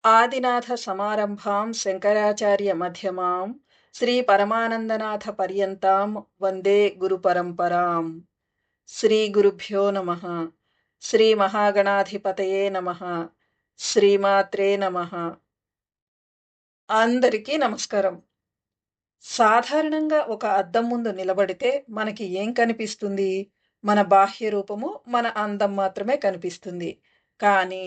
ఆదినాథ సమారంభాం శంకరాచార్య మధ్యమాం శ్రీ పరమానందనాథ పర్యంతాం వందే గురు పరంపరాం. శ్రీ గురుభ్యో నమః. శ్రీ మహాగణాధిపతయే నమః. శ్రీమాత్రే నమః. అందరికీ నమస్కారం. సాధారణంగా ఒక అద్దం ముందు నిలబడితే మనకి ఏం కనిపిస్తుంది? మన బాహ్య రూపము, మన అందం మాత్రమే కనిపిస్తుంది. కానీ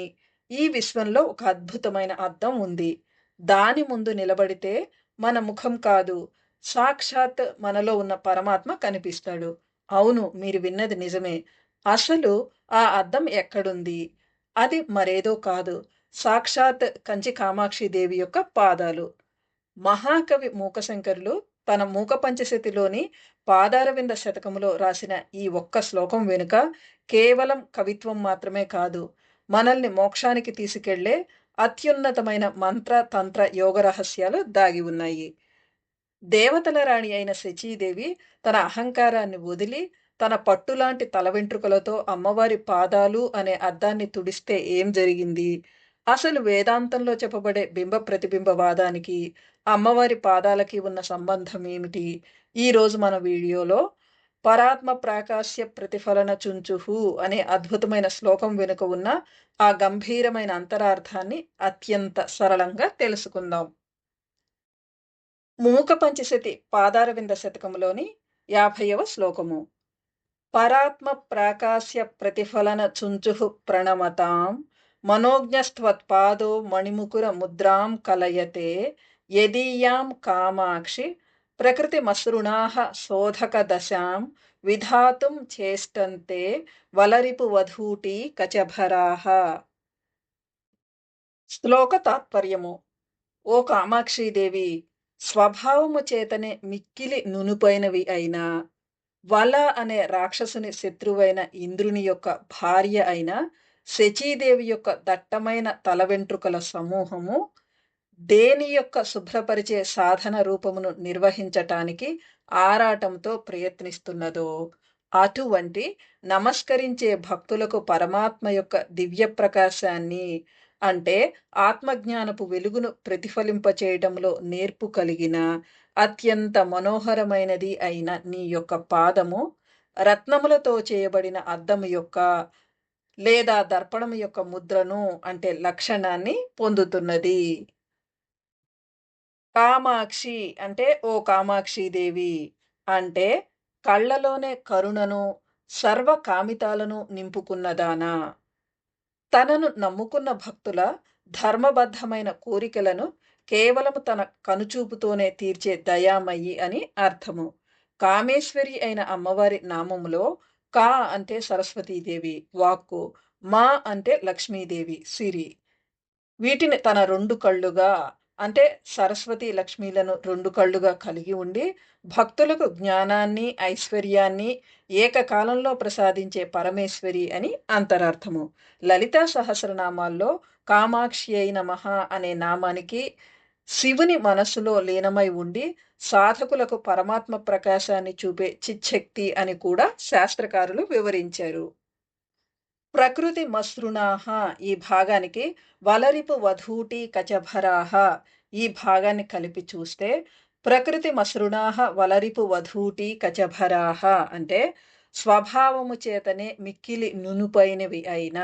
ఈ విశ్వంలో ఒక అద్భుతమైన అద్దం ఉంది. దాని ముందు నిలబడితే మన ముఖం కాదు, సాక్షాత్ మనలో ఉన్న పరమాత్మ కనిపిస్తాడు. అవును, మీరు విన్నది నిజమే. అసలు ఆ అద్దం ఎక్కడుంది? అది మరేదో కాదు, సాక్షాత్ కంచి కామాక్షి దేవి యొక్క పాదాలు. మహాకవి మూకశంకరులు తన మూక పంచశతిలోని పాదారవింద శతకములో రాసిన ఈ ఒక్క శ్లోకం వెనుక కేవలం కవిత్వం మాత్రమే కాదు, మనల్ని మోక్షానికి తీసుకెళ్లే అత్యున్నతమైన మంత్ర తంత్ర యోగ రహస్యాలు దాగి ఉన్నాయి. దేవతల రాణి అయిన శచీదేవి తన అహంకారాన్ని వదిలి తన పట్టులాంటి తల వెంట్రుకలతో అమ్మవారి పాదాలు అనే అద్దాన్ని తుడిస్తే ఏం జరిగింది? అసలు వేదాంతంలో చెప్పబడే బింబ ప్రతిబింబ వాదానికి అమ్మవారి పాదాలకి ఉన్న సంబంధం ఏమిటి? ఈరోజు మన వీడియోలో పరాత్మ ప్రాకాశ్య ప్రతిఫలన చుంచుహు అనే అద్భుతమైన శ్లోకం వెనుక ఉన్న ఆ గంభీరమైన అంతరార్థాన్ని అత్యంత సరళంగా తెలుసుకుందాం. మూక పంచశతి పాదారవింద శతకములోని 50వ శ్లోకము. పరాత్మ ప్రాకాశ్య ప్రతిఫలన చుంచుః ప్రణమతాం మనోజ్ఞస్త్వత్పాదో మణిముకుర ముద్రాం కలయతే యదీయాం కామాక్షి ప్రకృతిమసృణాః శోధక దశాం విధాతుం చేష్టంతే వలరిపు వధూటి కచభరాః. శ్లోక తాత్పర్యము. ఓ కామాక్షీదేవి, స్వభావము చేతనే మిక్కిలి నునుపైనవి అయిన వల అనే రాక్షసుని శత్రువైన ఇంద్రుని యొక్క భార్య అయిన శచీదేవి యొక్క దట్టమైన తల వెంట్రుకల సమూహము దేని యొక్క శుభ్రపరిచే సాధన రూపమును నిర్వహించటానికి ఆరాటంతో ప్రయత్నిస్తున్నదో అటువంటి నమస్కరించే భక్తులకు పరమాత్మ యొక్క దివ్య ప్రకాశాన్ని, అంటే ఆత్మజ్ఞానపు వెలుగును ప్రతిఫలింపచేయటంలో నేర్పు కలిగిన అత్యంత మనోహరమైనది అయిన నీ యొక్క పాదము రత్నములతో చేయబడిన అద్దము యొక్క లేదా దర్పణము యొక్క ముద్రను, అంటే లక్షణాన్ని పొందుతున్నది. కామాక్షి అంటే ఓ కామాక్షిదేవి అంటే కళ్ళలోనే కరుణను, సర్వ కామితాలను నింపుకున్నదానా. తనను నమ్ముకున్న భక్తుల ధర్మబద్ధమైన కోరికలను కేవలం తన కనుచూపుతోనే తీర్చే దయామయి అని అర్థము. కామేశ్వరి అయిన అమ్మవారి నామములో కా అంటే సరస్వతీదేవి వాక్కు, మా అంటే లక్ష్మీదేవి సిరి. వీటిని తన రెండు కళ్ళుగా, అంటే సరస్వతి లక్ష్మీలను రెండు కళ్ళుగా కలిగి ఉండి భక్తులకు జ్ఞానాన్ని, ఐశ్వర్యాన్ని ఏకకాలంలో ప్రసాదించే పరమేశ్వరి అని అంతరార్థము. లలితా సహస్రనామాల్లో కామాక్షి అయిన మహా అనే నామానికి శివుని మనస్సులో లీనమై ఉండి సాధకులకు పరమాత్మ ప్రకాశాన్ని చూపే చిచ్చక్తి అని కూడా శాస్త్రకారులు వివరించారు. ప్రకృతి మసృణాహ ఈ భాగానికి వలరిపు వధూటి కచభరాహ ఈ భాగాన్ని కలిపి చూస్తే ప్రకృతి మసృణాహ వలరిపు వధూటి కచభరాహ అంటే స్వభావము చేతనే మిక్కిలి నునుపైనవి అయిన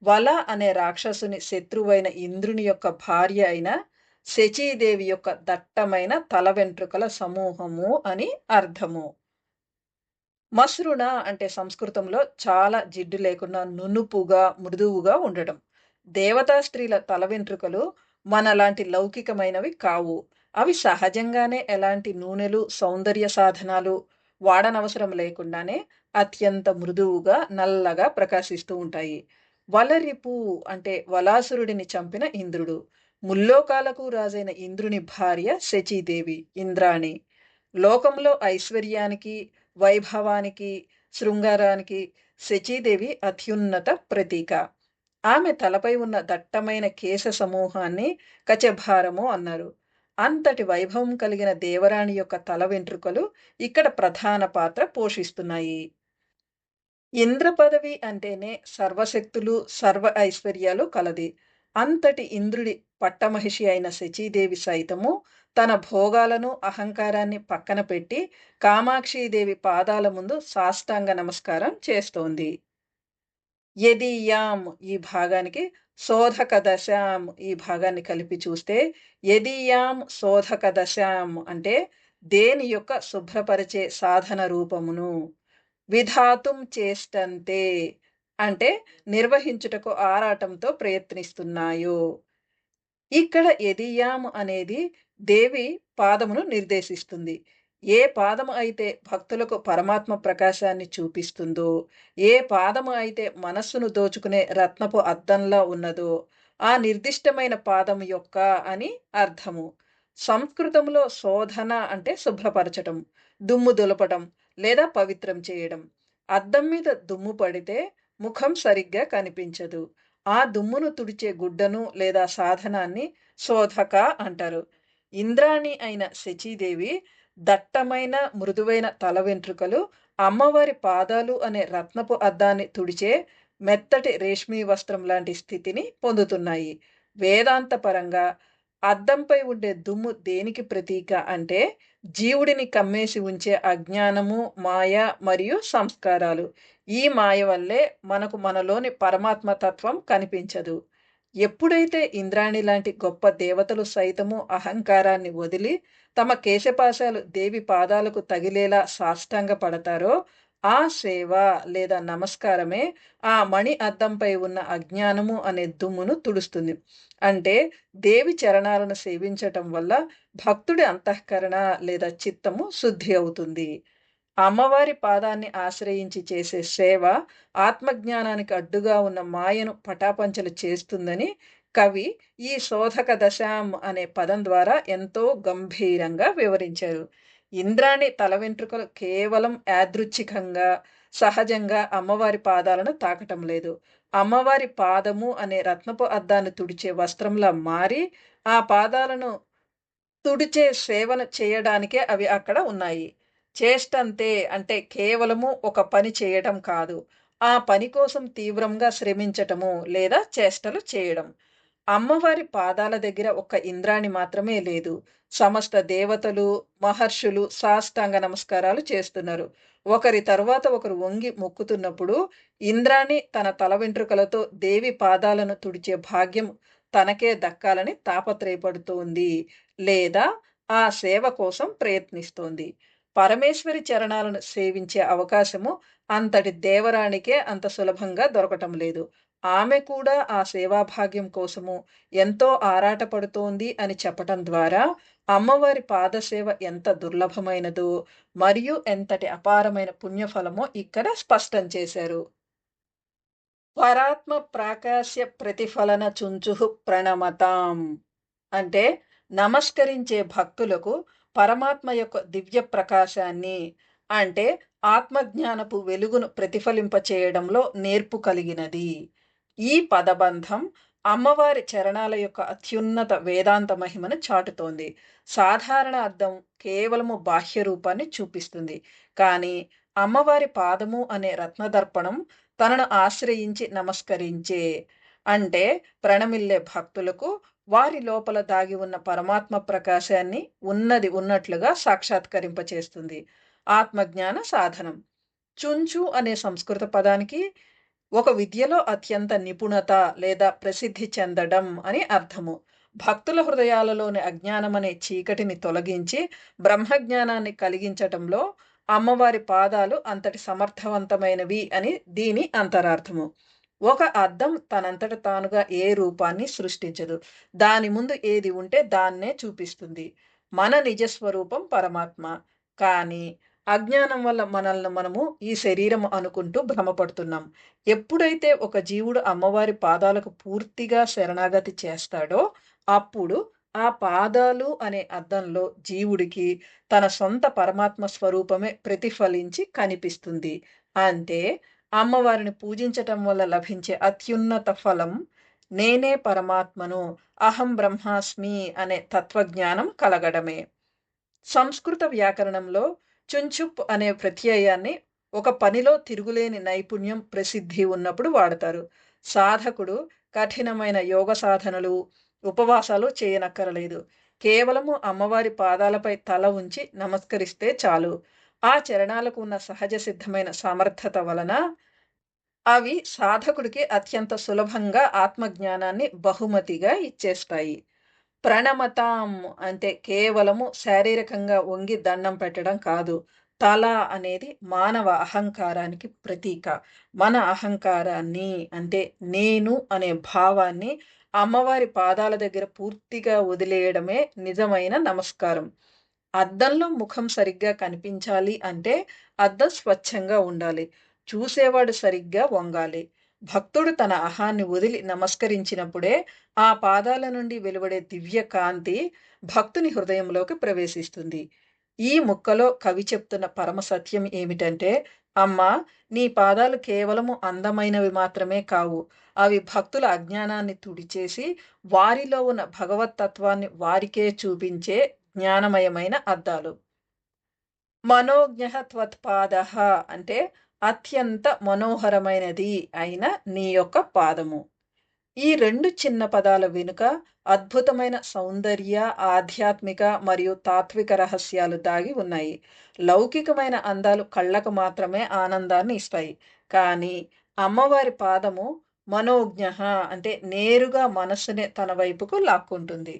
వల అనే రాక్షసుని శత్రువైన ఇంద్రుని యొక్క భార్య అయిన శచీదేవి యొక్క దట్టమైన తల వెంట్రుకల సమూహము అని అర్థము. మసృణ అంటే సంస్కృతంలో చాలా జిడ్డు లేకుండా నునుపుగా, మృదువుగా ఉండడం. దేవతా స్త్రీల తల వెంట్రుకలు మనలాంటి లౌకికమైనవి కావు. అవి సహజంగానే ఎలాంటి నూనెలు, సౌందర్య సాధనాలు వాడనవసరం లేకుండానే అత్యంత మృదువుగా, నల్లగా ప్రకాశిస్తూ ఉంటాయి. వలరిపు అంటే వలాసురుడిని చంపిన ఇంద్రుడు. ముల్లోకాలకు రాజైన ఇంద్రుని భార్య శచీదేవి, ఇంద్రాణి. లోకంలో ఐశ్వర్యానికి, వైభవానికి, శృంగారానికి శచీదేవి అత్యున్నత ప్రతీక. ఆమె తలపై ఉన్న దట్టమైన కేశ సమూహాన్ని కచభారము అన్నారు. అంతటి వైభవం కలిగిన దేవరాణి యొక్క తల వెంట్రుకలు ఇక్కడ ప్రధాన పాత్ర పోషిస్తున్నాయి. ఇంద్ర పదవి అంటేనే సర్వశక్తులు, సర్వ ఐశ్వర్యాలు కలది. అంతటి ఇంద్రుడి పట్టమహిషి అయిన శచీదేవి సైతము తన భోగాలను, అహంకారాన్ని పక్కన పెట్టి కామాక్షీదేవి పాదాల ముందు సాష్టాంగ నమస్కారం చేస్తోంది. యదీయాం ఈ భాగానికి శోధక దశాం ఈ భాగాన్ని కలిపి చూస్తే యదీయాం శోధక దశాం అంటే దేని యొక్క శుభ్రపరిచే సాధన రూపమును విధాతుం చేష్టంతే అంటే నిర్వహించుటకు ఆరాటంతో ప్రయత్నిస్తున్నాయో. ఇక్కడ యదీయాం అనేది దేవి పాదమును నిర్దేశిస్తుంది. ఏ పాదము అయితే భక్తులకు పరమాత్మ ప్రకాశాన్ని చూపిస్తుందో, ఏ పాదము అయితే మనస్సును దోచుకునే రత్నపు అద్దంలా ఉన్నదో, ఆ నిర్దిష్టమైన పాదము యొక్క అని అర్థము. సంస్కృతంలో శోధన అంటే శుభ్రపరచటం, దుమ్ము దులపటం లేదా పవిత్రం చేయడం. అద్దం మీద దుమ్ము పడితే ముఖం సరిగ్గా కనిపించదు. ఆ దుమ్మును తుడిచే గుడ్డను లేదా సాధనాన్ని శోధక అంటారు. ఇంద్రాణి అయిన శచీదేవి దట్టమైన మృదువైన తల వెంట్రుకలు అమ్మవారి పాదాలు అనే రత్నపు అద్దాన్ని తుడిచే మెత్తటి రేష్మీ వస్త్రం లాంటి స్థితిని పొందుతున్నాయి. వేదాంతపరంగా అద్దంపై ఉండే దుమ్ము దేనికి ప్రతీక అంటే జీవుడిని కమ్మేసి ఉంచే అజ్ఞానము, మాయ మరియు సంస్కారాలు. ఈ మాయ వల్లే మనకు మనలోని పరమాత్మ తత్వం కనిపించదు. ఎప్పుడైతే ఇంద్రాణి లాంటి గొప్ప దేవతలు సైతము అహంకారాన్ని వదిలి తమ కేశపాశాలు దేవి పాదాలకు తగిలేలా సాష్టాంగ పడతారో, ఆ సేవ లేదా నమస్కారమే ఆ మణి అద్దంపై ఉన్న అజ్ఞానము అనే దుమ్మును తుడుస్తుంది. అంటే దేవి చరణాలను సేవించటం వల్ల భక్తుడి అంతఃకరణ లేదా చిత్తము శుద్ధి అవుతుంది. అమ్మవారి పాదాన్ని ఆశ్రయించి చేసే సేవ ఆత్మజ్ఞానానికి అడ్డుగా ఉన్న మాయను పటాపంచలు చేస్తుందని కవి ఈ శోధక దశాం అనే పదం ద్వారా ఎంతో గంభీరంగా వివరించారు. ఇంద్రాణి తల వెంట్రుకలు కేవలం యాదృచ్ఛికంగా, సహజంగా అమ్మవారి పాదాలను తాకటం లేదు. అమ్మవారి పాదము అనే రత్నపు అద్దాన్ని తుడిచే వస్త్రంలా మారి ఆ పాదాలను తుడిచే సేవను చేయడానికే అవి అక్కడ ఉన్నాయి. చేష్టంతే అంటే కేవలము ఒక పని చేయటం కాదు. ఆ పని కోసం తీవ్రంగా శ్రమించటము లేదా చేష్టలు చేయడం. అమ్మవారి పాదాల దగ్గర ఒక్క ఇంద్రాణి మాత్రమే లేదు. సమస్త దేవతలు, మహర్షులు సాష్టాంగ నమస్కారాలు చేస్తున్నారు. ఒకరి తరువాత ఒకరు వంగి మొక్కుతున్నప్పుడు ఇంద్రాణి తన తల వెంట్రుకలతో దేవి పాదాలను తుడిచే భాగ్యం తనకే దక్కాలని తాపత్రయపడుతోంది లేదా ఆ సేవ కోసం ప్రయత్నిస్తోంది. పరమేశ్వరి చరణాలను సేవించే అవకాశము అంతటి దేవరాణికే అంత సులభంగా దొరకటం లేదు. ఆమె కూడా ఆ సేవాభాగ్యం కోసము ఎంతో ఆరాటపడుతోంది అని చెప్పటం ద్వారా అమ్మవారి పాదసేవ ఎంత దుర్లభమైనదో మరియు ఎంతటి అపారమైన పుణ్యఫలమో ఇక్కడ స్పష్టం చేశారు. పరాత్మ ప్రాకాశ్య ప్రతిఫలన చుంచుః ప్రణమతాం అంటే నమస్కరించే భక్తులకు పరమాత్మ యొక్క దివ్య ప్రకాశాన్ని అంటే ఆత్మజ్ఞానపు వెలుగును ప్రతిఫలింపచేయడంలో నేర్పు కలిగినది. ఈ పదబంధం అమ్మవారి చరణాల యొక్క అత్యున్నత వేదాంత మహిమను చాటుతోంది. సాధారణ అర్థం కేవలము బాహ్య రూపాన్ని చూపిస్తుంది. కానీ అమ్మవారి పాదము అనే రత్నదర్పణం తనను ఆశ్రయించి నమస్కరించే అంటే ప్రణమిల్లే భక్తులకు వారి లోపల దాగి ఉన్న పరమాత్మ ప్రకాశాన్ని ఉన్నది ఉన్నట్లుగా సాక్షాత్కరింపచేస్తుంది. ఆత్మజ్ఞాన సాధనం. చుంచు అనే సంస్కృత పదానికి ఒక విద్యలో అత్యంత నిపుణత లేదా ప్రసిద్ధి చెందడం అని అర్థము. భక్తుల హృదయాలలోని అజ్ఞానమనే చీకటిని తొలగించి బ్రహ్మజ్ఞానాన్ని కలిగించటంలో అమ్మవారి పాదాలు అంతటి సమర్థవంతమైనవి అని దీని అంతరార్థము. ఒక అద్దం తనంతట తానుగా ఏ రూపాన్ని సృష్టించదు. దాని ముందు ఏది ఉంటే దాన్నే చూపిస్తుంది. మన నిజస్వరూపం పరమాత్మ. కానీ అజ్ఞానం వల్ల మనల్ని మనము ఈ శరీరం అనుకుంటూ భ్రమపడుతున్నాం. ఎప్పుడైతే ఒక జీవుడు అమ్మవారి పాదాలకు పూర్తిగా శరణాగతి చేస్తాడో అప్పుడు ఆ పాదాలు అనే అద్దంలో జీవుడికి తన సొంత పరమాత్మ స్వరూపమే ప్రతిఫలించి కనిపిస్తుంది. అంటే అమ్మవారిని పూజించటం వల్ల లభించే అత్యున్నత ఫలం నేనే పరమాత్మను, అహం బ్రహ్మాస్మి అనే తత్వజ్ఞానం కలగడమే. సంస్కృత వ్యాకరణంలో చుంచుప్ అనే ప్రత్యయాన్ని ఒక పనిలో తిరుగులేని నైపుణ్యం, ప్రసిద్ధి ఉన్నప్పుడు వాడతారు. సాధకుడు కఠినమైన యోగ సాధనలు, ఉపవాసాలు చేయనక్కరలేదు. కేవలము అమ్మవారి పాదాలపై తల ఉంచి నమస్కరిస్తే చాలు. ఆ చరణాలకు ఉన్న సహజ సిద్ధమైన సమర్థత వలన అవి సాధకుడికి అత్యంత సులభంగా ఆత్మజ్ఞానాన్ని బహుమతిగా ఇచ్చేస్తాయి. ప్రణమతాం అంటే కేవలము శారీరకంగా వంగి దండం పెట్టడం కాదు. తల అనేది మానవ అహంకారానికి ప్రతీక. మన అహంకారాన్ని అంటే నేను అనే భావాన్ని అమ్మవారి పాదాల దగ్గర పూర్తిగా వదిలేయడమే నిజమైన నమస్కారం. అద్దంలో ముఖం సరిగ్గా కనిపించాలి అంటే అద్దం స్వచ్ఛంగా ఉండాలి. చూసేవాడు సరిగ్గా వంగాలి. భక్తుడు తన అహాన్ని వదిలి నమస్కరించినప్పుడే ఆ పాదాల నుండి వెలువడే దివ్య కాంతి భక్తుని హృదయంలోకి ప్రవేశిస్తుంది. ఈ ముక్కలో కవి చెప్తున్న పరమ సత్యం ఏమిటంటే, అమ్మా, నీ పాదాలు కేవలము అందమైనవి మాత్రమే కావు. అవి భక్తుల అజ్ఞానాన్ని తుడిచేసి వారిలో ఉన్న భగవత్తత్వాన్ని వారికే చూపించే జ్ఞానమయమైన అద్దాలు. మనోజ్ఞః త్వత్పాదః అంటే అత్యంత మనోహరమైనది అయిన నీ యొక్క పాదము. ఈ 2 చిన్న పదాల వెనుక అద్భుతమైన సౌందర్య, ఆధ్యాత్మిక మరియు తాత్విక రహస్యాలు దాగి ఉన్నాయి. లౌకికమైన అందాలు కళ్ళకు మాత్రమే ఆనందాన్ని ఇస్తాయి. కానీ అమ్మవారి పాదము మనోజ్ఞః అంటే నేరుగా మనస్సుని తన వైపుకు లాక్కుంటుంది.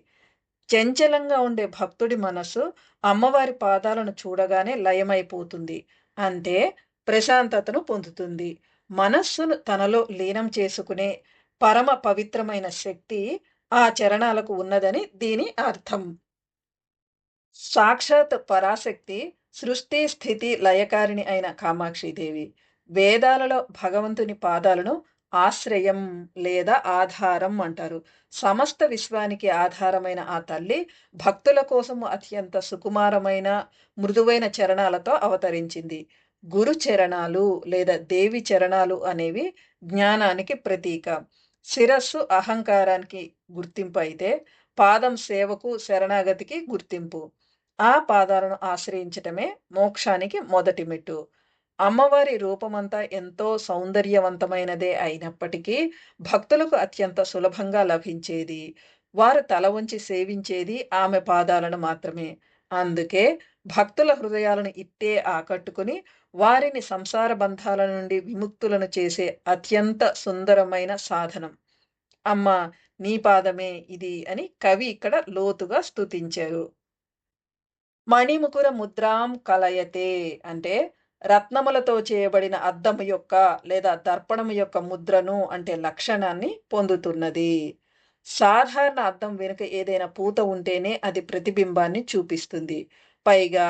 చంచలంగా ఉండే భక్తుడి మనస్సు అమ్మవారి పాదాలను చూడగానే లయమైపోతుంది. అంటే ప్రశాంతతను పొందుతుంది. మనస్సును తనలో లీనం చేసుకునే పరమ పవిత్రమైన శక్తి ఆ చరణాలకు ఉన్నదని దీని అర్థం. సాక్షాత్ పరాశక్తి సృష్టి, స్థితి, లయకారిణి అయిన కామాక్షిదేవి. వేదాలలో భగవంతుని పాదాలను ఆశ్రయం లేదా ఆధారం అంటారు. సమస్త విశ్వానికి ఆధారమైన ఆ తల్లి భక్తుల కోసము అత్యంత సుకుమారమైన, మృదువైన చరణాలతో అవతరించింది. గురు చరణాలు లేదా దేవి చరణాలు అనేవి జ్ఞానానికి ప్రతీక. శిరస్సు అహంకారానికి గుర్తింపు అయితే, పాదం సేవకు, శరణాగతికి గుర్తింపు. ఆ పాదాలను ఆశ్రయించటమే మోక్షానికి మొదటి మెట్టు. అమ్మవారి రూపమంతా ఎంతో సౌందర్యవంతమైనదే అయినప్పటికీ భక్తులకు అత్యంత సులభంగా లభించేది, వారు తల వంచి సేవించేది ఆమె పాదాలను మాత్రమే. అందుకే భక్తుల హృదయాలను ఇట్టే ఆకట్టుకుని వారిని సంసార బంధాల నుండి విముక్తులను చేసే అత్యంత సుందరమైన సాధనం. అమ్మా, నీ పాదమే ఇది అని కవి ఇక్కడ లోతుగా స్తుతించారు. మణిముకుర ముద్రాం కలయతే అంటే రత్నములతో చేయబడిన అద్దము యొక్క లేదా దర్పణము యొక్క ముద్రను అంటే లక్షణాన్ని పొందుతున్నది. సాధారణ అద్దం వెనుక ఏదైనా పూత ఉంటేనే అది ప్రతిబింబాన్ని చూపిస్తుంది. పైగా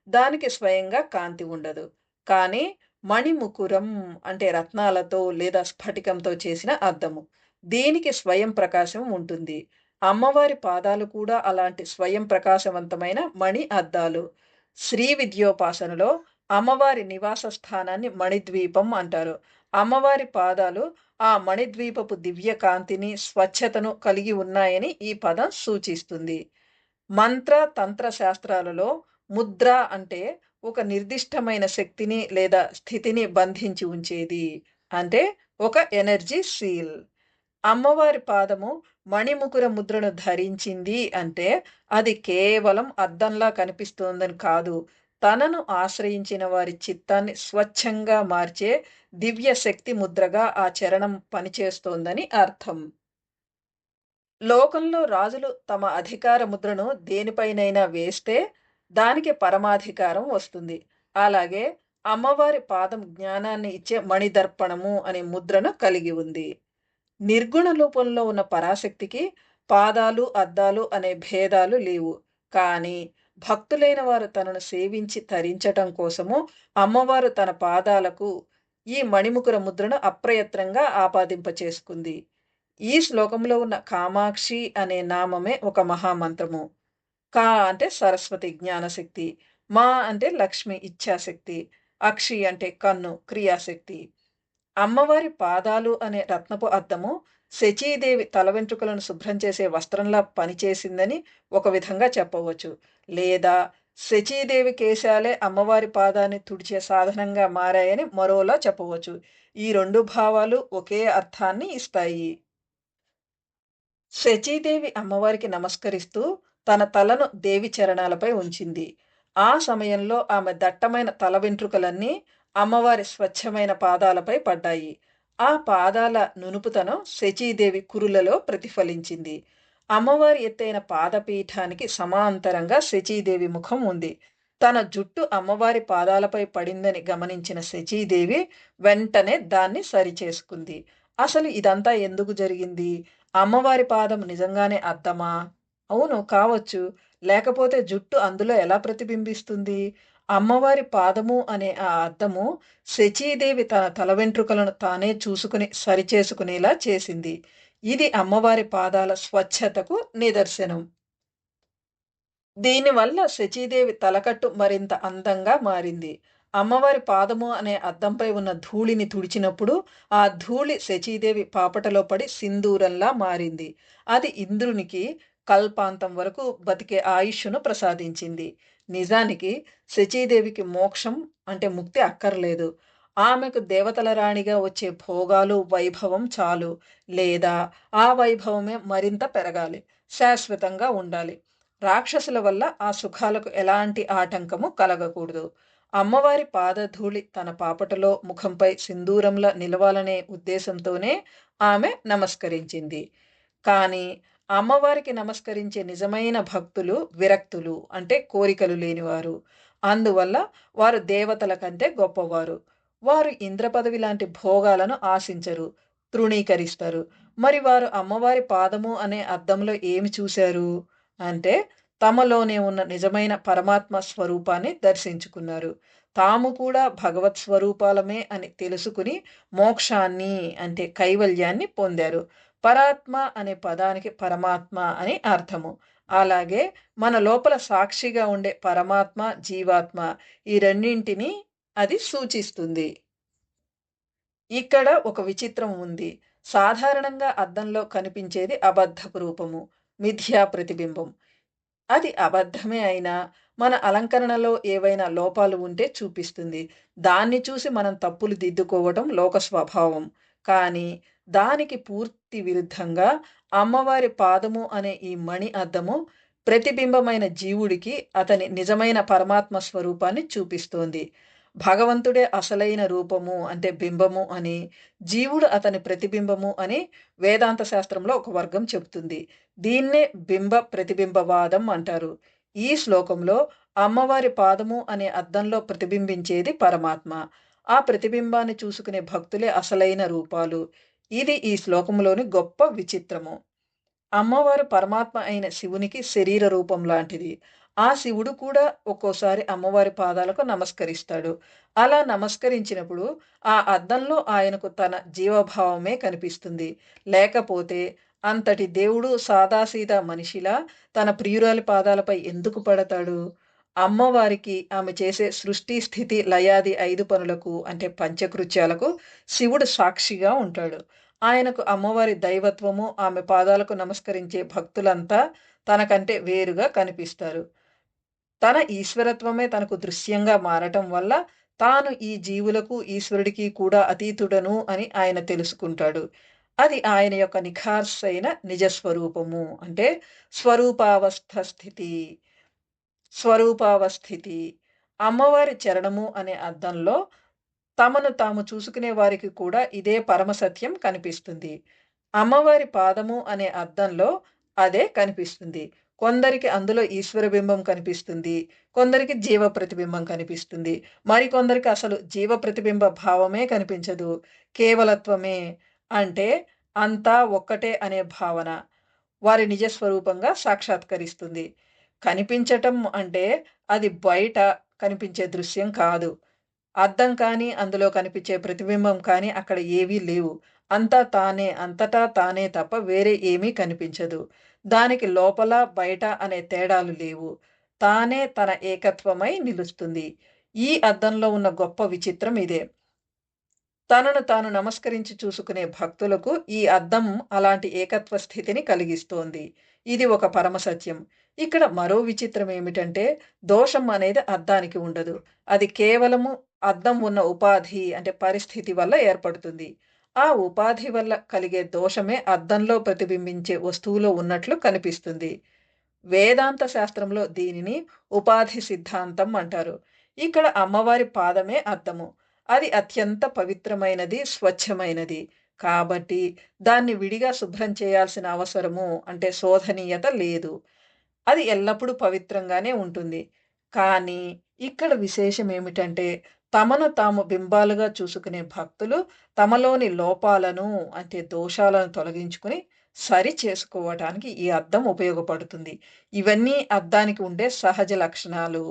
దానికి స్వయంగా కాంతి ఉండదు. కానీ మణిముకురం అంటే రత్నాలతో లేదా స్ఫటికంతో చేసిన అద్దము. దీనికి స్వయం ప్రకాశం ఉంటుంది. అమ్మవారి పాదాలు కూడా అలాంటి స్వయం ప్రకాశవంతమైన మణి అద్దాలు. శ్రీ విద్యోపాసనలో అమ్మవారి నివాస స్థానాన్ని మణిద్వీపం అంటారు. అమ్మవారి పాదాలు ఆ మణిద్వీపపు దివ్య కాంతిని, స్వచ్ఛతను కలిగి ఉన్నాయని ఈ పదం సూచిస్తుంది. మంత్ర, తంత్ర శాస్త్రాలలో ముద్ర అంటే ఒక నిర్దిష్టమైన శక్తిని లేదా స్థితిని బంధించి ఉంచేది. అంటే ఒక ఎనర్జీ సీల్. అమ్మవారి పాదము మణిముకుర ముద్రను ధరించింది అంటే అది కేవలం అద్దంలా కనిపిస్తోందని కాదు. తనను ఆశ్రయించిన వారి చిత్తాన్ని స్వచ్ఛంగా మార్చే దివ్య శక్తి ముద్రగా ఆ చరణం పనిచేస్తోందని అర్థం. లోకంలో రాజులు తమ అధికార ముద్రను దేనిపైనైనా వేస్తే దానికి పరమాధికారం వస్తుంది. అలాగే అమ్మవారి పాదం జ్ఞానాన్ని ఇచ్చే మణిదర్పణము అనే ముద్రను కలిగి ఉంది. నిర్గుణ రూపంలో ఉన్న పరాశక్తికి పాదాలు, అద్దాలు అనే భేదాలు లేవు. కానీ భక్తులైన వారు తనను సేవించి తరించటం కోసము అమ్మవారు తన పాదాలకు ఈ మణిముకుర ముద్రను అప్రయత్నంగా ఆపాదింపచేసుకుంది. ఈ శ్లోకంలో ఉన్న కామాక్షి అనే నామమే ఒక మహామంత్రము. కా అంటే సరస్వతి జ్ఞానశక్తి, మా అంటే లక్ష్మి ఇచ్ఛాశక్తి, అక్షి అంటే కన్ను క్రియాశక్తి. అమ్మవారి పాదాలు అనే రత్నపు అద్దము శచీదేవి తల వెంట్రుకలను శుభ్రం చేసే వస్త్రంలా పనిచేసిందని ఒక విధంగా చెప్పవచ్చు. లేదా శచీదేవి కేశాలే అమ్మవారి పాదాన్ని తుడిచే సాధనంగా మారాయని మరోలా చెప్పవచ్చు. ఈ రెండు భావాలు ఒకే అర్థాన్ని ఇస్తాయి. శచీదేవి అమ్మవారికి నమస్కరిస్తూ తన తలను దేవి చరణాలపై ఉంచింది. ఆ సమయంలో ఆమె దట్టమైన తల వెంట్రుకలన్నీ అమ్మవారి స్వచ్ఛమైన పాదాలపై పడ్డాయి. ఆ పాదాల నునుపుతనం శచీదేవి కురులలో ప్రతిఫలించింది. అమ్మవారి ఎత్తైన పాదపీఠానికి సమాంతరంగా శచీదేవి ముఖం ఉంది. తన జుట్టు అమ్మవారి పాదాలపై పడిందని గమనించిన శచీదేవి వెంటనే దాన్ని సరిచేసుకుంది. అసలు ఇదంతా ఎందుకు జరిగింది? అమ్మవారి పాదం నిజంగానే అద్దమా? అవును, కావచ్చు. లేకపోతే జుట్టు అందులో ఎలా ప్రతిబింబిస్తుంది? అమ్మవారి పాదము అనే ఆ అద్దము శచీదేవి తన తల వెంట్రుకలను తానే చూసుకుని సరిచేసుకునేలా చేసింది. ఇది అమ్మవారి పాదాల స్వచ్ఛతకు నిదర్శనం. దీనివల్ల శచీదేవి తలకట్టు మరింత అందంగా మారింది. అమ్మవారి పాదము అనే అద్దంపై ఉన్న ధూళిని తుడిచినప్పుడు ఆ ధూళి శచీదేవి పాపటలో పడి సింధూరంలా మారింది. అది ఇంద్రునికి కల్పాంతం వరకు బతికే ఆయుష్షును ప్రసాదించింది. నిజానికి శచీదేవికి మోక్షం అంటే ముక్తి అక్కర్లేదు. ఆమెకు దేవతల రాణిగా వచ్చే భోగాలు, వైభవం చాలు. లేదా ఆ వైభవమే మరింత పెరగాలి. శాశ్వతంగా ఉండాలి. రాక్షసుల వల్ల ఆ సుఖాలకు ఎలాంటి ఆటంకము కలగకూడదు. అమ్మవారి పాదధూళి తన పాపటలో ముఖంపై సింధూరంలా నిలవాలనే ఉద్దేశంతోనే ఆమె నమస్కరించింది. కానీ అమ్మవారికి నమస్కరించే నిజమైన భక్తులు విరక్తులు, అంటే కోరికలు లేనివారు. అందువల్ల వారు దేవతల కంటే గొప్పవారు. వారు ఇంద్ర పదవి లాంటి భోగాలను ఆశించరు, తృణీకరిస్తారు. మరి వారు అమ్మవారి పాదము అనే అద్దంలో ఏమి చూశారు అంటే తమలోనే ఉన్న నిజమైన పరమాత్మ స్వరూపాన్ని దర్శించుకున్నారు. తాము కూడా భగవత్ స్వరూపాలమే అని తెలుసుకుని మోక్షాన్ని అంటే కైవల్యాన్ని పొందారు. పరాత్మ అనే పదానికి పరమాత్మ అని అర్థము. అలాగే మన లోపల సాక్షిగా ఉండే పరమాత్మ, జీవాత్మ, ఈ రెండింటిని అది సూచిస్తుంది. ఇక్కడ ఒక విచిత్రం ఉంది. సాధారణంగా అద్దంలో కనిపించేది అబద్ధపు రూపము, మిథ్యా ప్రతిబింబం. అది అబద్ధమే అయినా మన అలంకరణలో ఏవైనా లోపాలు ఉంటే చూపిస్తుంది. దాన్ని చూసి మనం తప్పులు దిద్దుకోవటం లోక స్వభావం. కానీ దానికి పూర్తి విరుద్ధంగా అమ్మవారి పాదము అనే ఈ మణి అద్దము ప్రతిబింబమైన జీవుడికి అతని నిజమైన పరమాత్మ స్వరూపాన్ని చూపిస్తోంది. భగవంతుడే అసలైన రూపము అంటే బింబము అని, జీవుడు అతని ప్రతిబింబము అని వేదాంత శాస్త్రంలో ఒక వర్గం చెబుతుంది. దీన్నే బింబ ప్రతిబింబవాదం అంటారు. ఈ శ్లోకంలో అమ్మవారి పాదము అనే అద్దంలో ప్రతిబింబించేది పరమాత్మ. ఆ ప్రతిబింబాన్ని చూసుకునే భక్తులే అసలైన రూపాలు. ఇది ఈ శ్లోకంలోని గొప్ప విచిత్రము. అమ్మవారు పరమాత్మ అయిన శివునికి శరీర రూపం లాంటిది. ఆ శివుడు కూడా ఒక్కోసారి అమ్మవారి పాదాలకు నమస్కరిస్తాడు. అలా నమస్కరించినప్పుడు ఆ అద్దంలో ఆయనకు తన జీవభావమే కనిపిస్తుంది. లేకపోతే అంతటి దేవుడు సాదాసీదా మనిషిలా తన ప్రియురాలి పాదాలపై ఎందుకు పడతాడు? అమ్మవారికి ఆమె చేసే సృష్టి, స్థితి, లయాది 5 పనులకు అంటే పంచకృత్యాలకు శివుడు సాక్షిగా ఉంటాడు. ఆయనకు అమ్మవారి దైవత్వము, ఆమె పాదాలకు నమస్కరించే భక్తులంతా తనకంటే వేరుగా కనిపిస్తారు. తన ఈశ్వరత్వమే తనకు దృశ్యంగా మారటం వల్ల తాను ఈ జీవులకు, ఈశ్వరుడికి కూడా అతీతుడను అని ఆయన తెలుసుకుంటాడు. అది ఆయన యొక్క నిఖార్సైన నిజస్వరూపము అంటే స్వరూపావస్థ స్థితి. స్వరూపావస్థితి. అమ్మవారి చరణము అనే అద్దంలో తమను తాము చూసుకునే వారికి కూడా ఇదే పరమసత్యం కనిపిస్తుంది. అమ్మవారి పాదము అనే అద్దంలో అదే కనిపిస్తుంది. కొందరికి అందులో ఈశ్వర బింబం కనిపిస్తుంది. కొందరికి జీవ ప్రతిబింబం కనిపిస్తుంది. మరికొందరికి అసలు జీవ ప్రతిబింబ భావమే కనిపించదు. కేవలత్వమే అంటే అంతా ఒక్కటే అనే భావన వారి నిజస్వరూపంగా సాక్షాత్కరిస్తుంది. కనిపించటం అంటే అది బయట కనిపించే దృశ్యం కాదు. అద్దం కానీ, అందులో కనిపించే ప్రతిబింబం కానీ అక్కడ ఏవీ లేవు. అంతా తానే, అంతటా తానే తప్ప వేరే ఏమీ కనిపించదు. దానికి లోపల, బయట అనే తేడాలు లేవు. తానే తన ఏకత్వమై నిలుస్తుంది. ఈ అద్దంలో ఉన్న గొప్ప విచిత్రం ఇదే. తనను తాను నమస్కరించి చూసుకునే భక్తులకు ఈ అద్దం అలాంటి ఏకత్వ స్థితిని కలిగిస్తోంది. ఇది ఒక పరమసత్యం. ఇక్కడ మరో విచిత్రం ఏమిటంటే దోషం అనేది అద్దానికి ఉండదు. అది కేవలము అద్దం ఉన్న ఉపాధి అంటే పరిస్థితి వల్ల ఏర్పడుతుంది. ఆ ఉపాధి వల్ల కలిగే దోషమే అద్దంలో ప్రతిబింబించే వస్తువులో ఉన్నట్లు కనిపిస్తుంది. వేదాంత శాస్త్రంలో దీనిని ఉపాధి సిద్ధాంతం అంటారు. ఇక్కడ అమ్మవారి పాదమే అద్దము. అది అత్యంత పవిత్రమైనది, స్వచ్ఛమైనది. కాబట్టి దాన్ని విడిగా శుభ్రం చేయాల్సిన అవసరము అంటే శోధనీయత లేదు. అది ఎల్లప్పుడూ పవిత్రంగానే ఉంటుంది. కానీ ఇక్కడ విశేషం ఏమిటంటే, తమను తాము బింబాలుగా చూసుకునే భక్తులు తమలోని లోపాలను అంటే దోషాలను తొలగించుకుని సరి చేసుకోవటానికి ఈ అద్దం ఉపయోగపడుతుంది. ఇవన్నీ అద్దానికి ఉండే సహజ లక్షణాలు.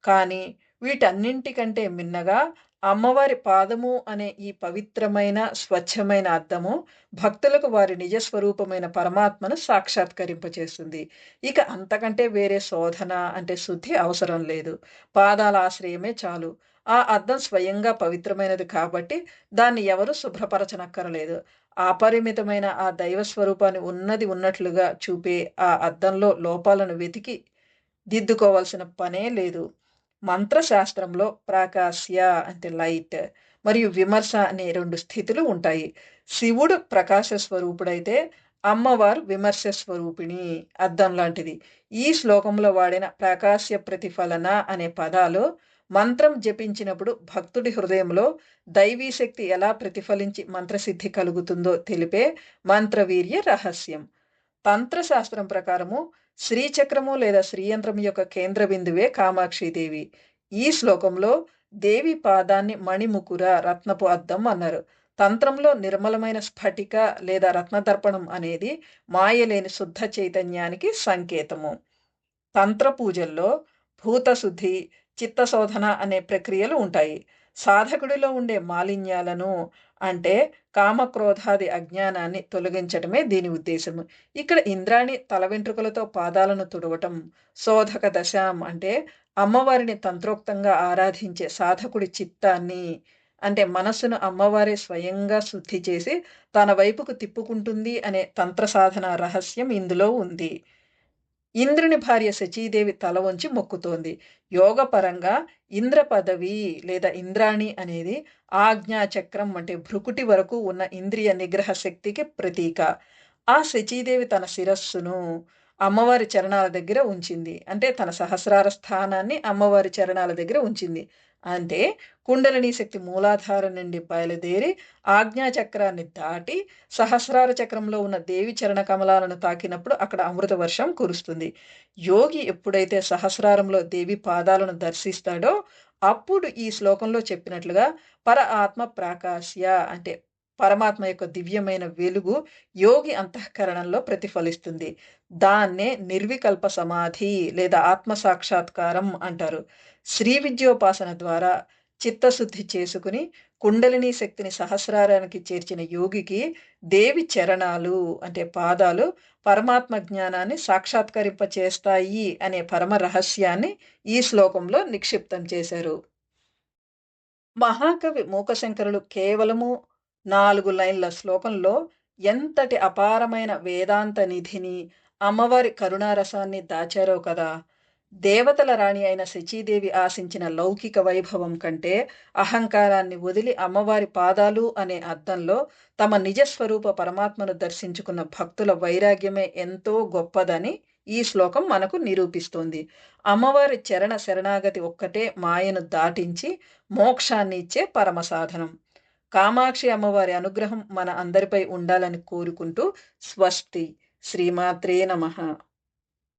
కానీ వీటన్నింటికంటే మిన్నగా అమ్మవారి పాదము అనే ఈ పవిత్రమైన, స్వచ్ఛమైన అద్దము భక్తులకు వారి నిజ స్వరూపమైన పరమాత్మను సాక్షాత్కరింపచేస్తుంది. ఇక అంతకంటే వేరే శోధన అంటే శుద్ధి అవసరం లేదు. పాదాల ఆశ్రయమే చాలు. ఆ అద్దం స్వయంగా పవిత్రమైనది కాబట్టి దాన్ని ఎవరు శుభ్రపరచనక్కరలేదు. అపరిమితమైన ఆ దైవ స్వరూపాన్ని ఉన్నది ఉన్నట్లుగా చూపే ఆ అద్దంలో లోపాలను వెతికి దిద్దుకోవాల్సిన పనే లేదు. మంత్రశాస్త్రంలో ప్రాకాశ్య అంటే లైట్ మరియు విమర్శ అనే 2 స్థితులు ఉంటాయి. శివుడు ప్రకాశ స్వరూపుడైతే అమ్మవారు విమర్శ స్వరూపిణి, అద్దం లాంటిది. ఈ శ్లోకంలో వాడిన ప్రాకాశ్య ప్రతిఫలన అనే పదాలు మంత్రం జపించినప్పుడు భక్తుడి హృదయంలో దైవీ శక్తి ఎలా ప్రతిఫలించి మంత్రసిద్ధి కలుగుతుందో తెలిపే మంత్రవీర్య రహస్యం. తంత్రశాస్త్రం ప్రకారము శ్రీచక్రము లేదా శ్రీయంత్రం యొక్క కేంద్ర బిందువే కామాక్షిదేవి. ఈ శ్లోకంలో దేవి పాదాన్ని మణిముకుర రత్నపు అద్దం అన్నారు. తంత్రంలో నిర్మలమైన స్ఫటిక లేదా రత్నదర్పణం అనేది మాయలేని శుద్ధ చైతన్యానికి సంకేతము. తంత్ర పూజల్లో భూతశుద్ధి, చిత్తశోధన అనే ప్రక్రియలు ఉంటాయి. సాధకుడిలో ఉండే మాలిన్యాలను అంటే కామక్రోధాది అజ్ఞానాన్ని తొలగించటమే దీని ఉద్దేశము. ఇక్కడ ఇంద్రాణి తల వెంట్రుకలతో పాదాలను తుడవటం, శోధక దశాం అంటే అమ్మవారిని తంత్రోక్తంగా ఆరాధించే సాధకుడి చిత్తాన్ని అంటే మనస్సును అమ్మవారే స్వయంగా శుద్ధి చేసి తన వైపుకు తిప్పుకుంటుంది అనే తంత్ర సాధన రహస్యం ఇందులో ఉంది. ఇంద్రుని భార్య శచీదేవి తల వంచి మొక్కుతోంది. యోగపరంగా ఇంద్ర పదవి లేదా ఇంద్రాణి అనేది ఆజ్ఞా చక్రం అంటే భృకుటి వరకు ఉన్న ఇంద్రియ నిగ్రహ శక్తికి ప్రతీక. ఆ శచీదేవి తన శిరస్సును అమ్మవారి చరణాల దగ్గర ఉంచింది. అంటే తన సహస్రార స్థానాన్ని అమ్మవారి చరణాల దగ్గర ఉంచింది. అంటే కుండలిని శక్తి మూలాధారం నుండి బయలుదేరి ఆజ్ఞా చక్రాన్ని దాటి సహస్రార చక్రంలో ఉన్న దేవి చరణ కమలాలను తాకినప్పుడు అక్కడ అమృత వర్షం కురుస్తుంది. యోగి ఎప్పుడైతే సహస్రారంలో దేవి పాదాలను దర్శిస్తాడో అప్పుడు ఈ శ్లోకంలో చెప్పినట్లుగా పర ఆత్మ ప్రాకాశ్య అంటే పరమాత్మ యొక్క దివ్యమైన వెలుగు యోగి అంతఃకరణంలో ప్రతిఫలిస్తుంది. దాన్నే నిర్వికల్ప సమాధి లేదా ఆత్మ సాక్షాత్కారం అంటారు. శ్రీ విద్యోపాసన ద్వారా చిత్తశుద్ధి చేసుకుని కుండలిని శక్తిని సహస్రారానికి చేర్చిన యోగికి దేవి చరణాలు అంటే పాదాలు పరమాత్మ జ్ఞానాన్ని సాక్షాత్కరింప చేస్తాయి అనే పరమ రహస్యాన్ని ఈ శ్లోకంలో నిక్షిప్తం చేశారు. మహాకవి మూకశంకరులు కేవలము 4 లైన్ల శ్లోకంలో ఎంతటి అపారమైన వేదాంత నిధిని, అమ్మవారి కరుణారసాన్ని దాచారో కదా! దేవతల రాణి అయిన శచీదేవి ఆశించిన లౌకిక వైభవం కంటే అహంకారాన్ని వదిలి అమ్మవారి పాదాలు అనే అద్దంలో తమ నిజస్వరూప పరమాత్మను దర్శించుకున్న భక్తుల వైరాగ్యమే ఎంతో గొప్పదని ఈ శ్లోకం మనకు నిరూపిస్తోంది. అమ్మవారి చరణ శరణాగతి ఒక్కటే మాయను దాటించి మోక్షాన్ని ఇచ్చే పరమ సాధనం. కామాక్షి అమ్మవారి అనుగ్రహం మన అందరిపై ఉండాలని కోరుకుంటూ స్వస్తి. శ్రీమాత్రే నమః.